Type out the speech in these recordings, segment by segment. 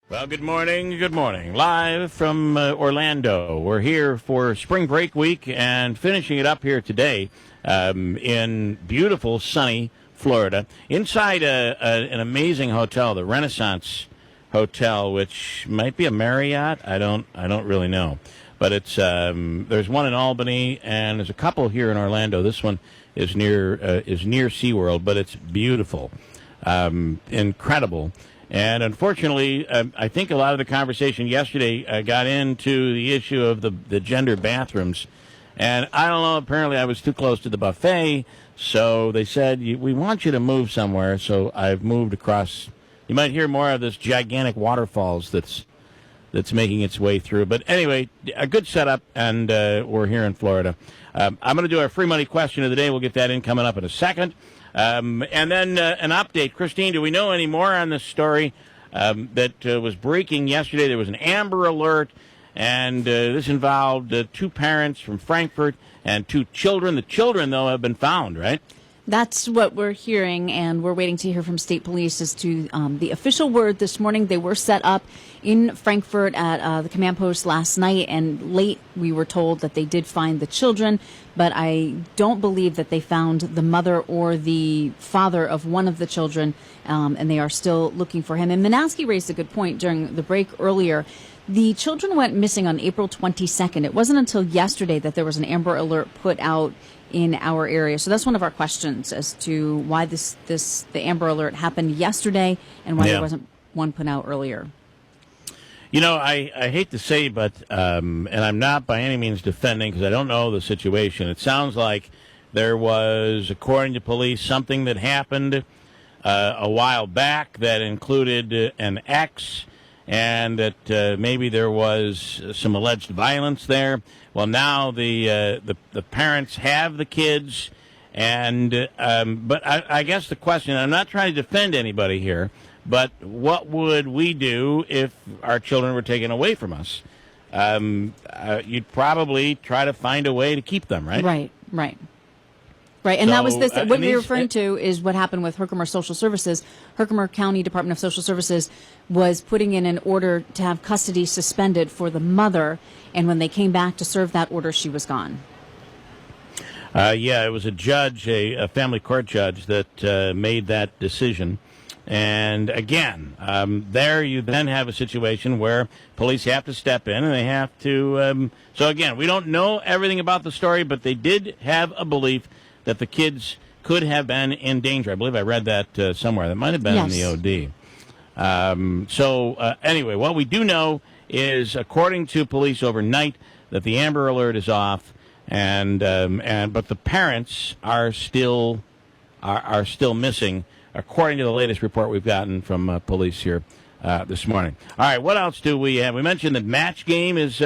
Well, good morning. Good morning. Live from Orlando. We're here for spring break week and finishing it up here today in beautiful, sunny Florida. Inside an amazing hotel, the Renaissance Hotel, which might be a Marriott. I don't really know, but it's there's one in Albany and there's a couple here in Orlando. This one is near SeaWorld, but it's beautiful, incredible. And unfortunately, I think a lot of the conversation yesterday got into the issue of the gender bathrooms. And I don't know, apparently I was too close to the buffet, so they said, we want you to move somewhere. So I've moved across. You might hear more of this gigantic waterfalls that's making its way through. But anyway, a good setup, and we're here in Florida. I'm going to do our free money question of the day. We'll get that in coming up in a second. And then an update. Christine, do we know any more on this story that was breaking yesterday? There was an Amber Alert, and this involved two parents from Frankfurt and two children. The children, though, have been found, right? That's what we're hearing, and we're waiting to hear from state police as to the official word this morning. They were set up in Frankfurt at the command post last night, and late we were told that they did find the children, but I don't believe that they found the mother or the father of one of the children, and they are still looking for him. And Minaski raised a good point during the break earlier. The children went missing on April 22nd. It wasn't until yesterday that there was an Amber Alert put out in our area. So that's one of our questions as to why the Amber Alert happened yesterday and why there wasn't one put out earlier. You know, I hate to say, but, and I'm not by any means defending because I don't know the situation. It sounds like there was, according to police, something that happened a while back that included an ex, and that maybe there was some alleged violence there. Well, now the parents have the kids, and but I guess the question, I'm not trying to defend anybody here, but what would we do if our children were taken away from us? You'd probably try to find a way to keep them, right? Right. And so, that was this. What you're referring to is what happened with Herkimer Social Services. Herkimer County Department of Social Services was putting in an order to have custody suspended for the mother, and when they came back to serve that order, she was gone. It was a judge, a family court judge, that made that decision. And again, there you then have a situation where police have to step in and they have to. So again, we don't know everything about the story, but they did have a belief that the kids could have been in danger. I believe I read that somewhere. That might have been in the OD. Anyway, what we do know is, according to police overnight, that the Amber Alert is off, but the parents are still missing, according to the latest report we've gotten from police here this morning. All right, what else do we have? We mentioned that Match Game is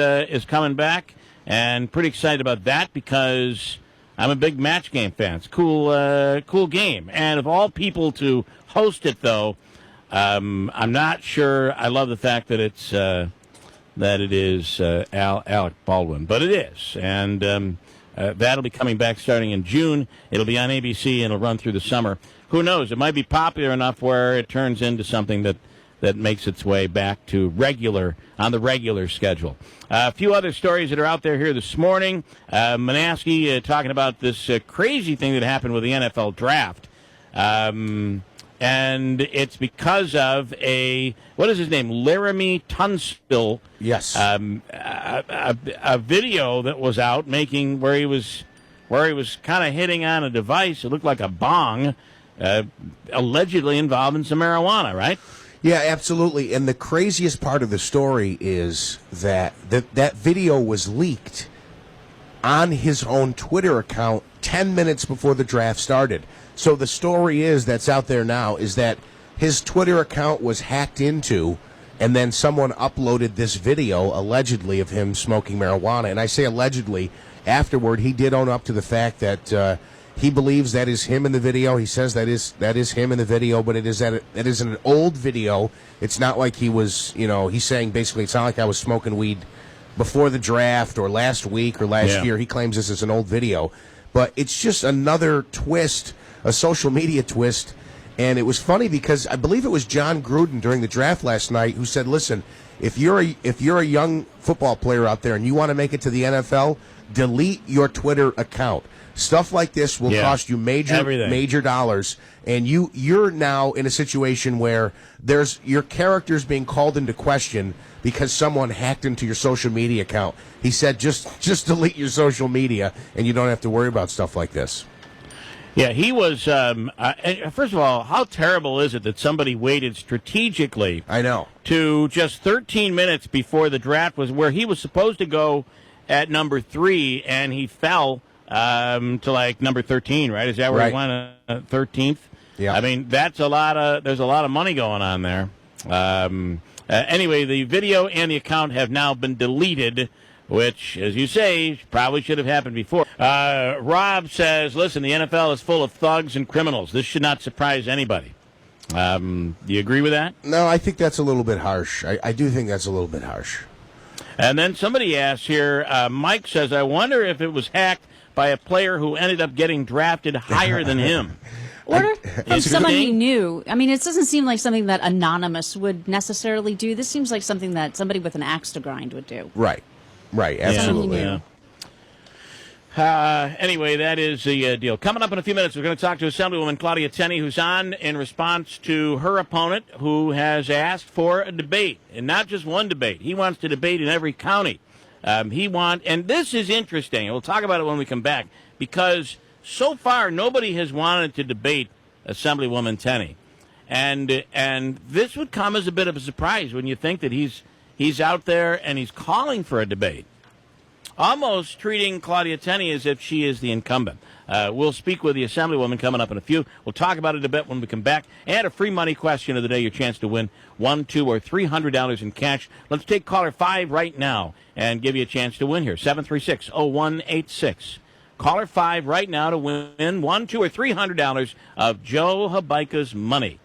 coming back, and pretty excited about that because I'm a big Match Game fan. It's cool game. And of all people to host it, though, I'm not sure. I love the fact that it is Alec Baldwin, but it is, and that'll be coming back starting in June. It'll be on ABC and it'll run through the summer. Who knows? It might be popular enough where it turns into something that makes its way back to on the regular schedule. A few other stories that are out there here this morning. Minaski talking about this crazy thing that happened with the NFL draft. And it's because of what is his name? Laramie Tunstall. Yes. A video that was out where he was kind of hitting on a device. It looked like a bong, allegedly involving some marijuana, right? Yeah, absolutely. And the craziest part of the story is that video was leaked on his own Twitter account 10 minutes before the draft started. So the story that's out there now is that his Twitter account was hacked into, and then someone uploaded this video, allegedly, of him smoking marijuana. And I say allegedly. Afterward, he did own up to the fact that he believes that is him in the video. He says that is him in the video, but it is an old video. It's not like he was, he's saying basically it's not like I was smoking weed before the draft or last week or last year. He claims this is an old video. But it's just another twist, a social media twist, And it was funny because I believe it was John Gruden during the draft last night who said, "Listen, if you're a young football player out there and you want to make it to the NFL, delete your Twitter account. Stuff like this will cost you major dollars, and you're now in a situation where your character's being called into question because someone hacked into your social media account." He said, "Just delete your social media, and you don't have to worry about stuff like this." Yeah, he was. First of all, how terrible is it that somebody waited strategically? I know. To just 13 minutes before the draft was where he was supposed to go at number 3, and he fell to like number 13. Right? Is that where he went? 13th. Yeah. I mean, there's a lot of money going on there. Anyway, the video and the account have now been deleted, which, as you say, probably should have happened before. Rob says, listen, the NFL is full of thugs and criminals. This should not surprise anybody. Do you agree with that? No, I think that's a little bit harsh. I do think that's a little bit harsh. And then somebody asked here, Mike says, I wonder if it was hacked by a player who ended up getting drafted higher than him. Or from someone he knew. I mean, it doesn't seem like something that Anonymous would necessarily do. This seems like something that somebody with an axe to grind would do. Right, absolutely. Anyway, that is the deal. Coming up in a few minutes, we're going to talk to Assemblywoman Claudia Tenney, who's on in response to her opponent, who has asked for a debate, and not just one debate. He wants to debate in every county. And this is interesting. We'll talk about it when we come back, because so far nobody has wanted to debate Assemblywoman Tenney, and this would come as a bit of a surprise when you think that he's out there and he's calling for a debate, almost treating Claudia Tenney as if she is the incumbent. We'll speak with the Assemblywoman coming up in a few. We'll talk about it a bit when we come back. And a free money question of the day, your chance to win $100, $200, or $300 in cash. Let's take caller 5 right now and give you a chance to win here. 736-0186. Caller 5 right now to win $100, $200, or $300 of Joe Habaika's money.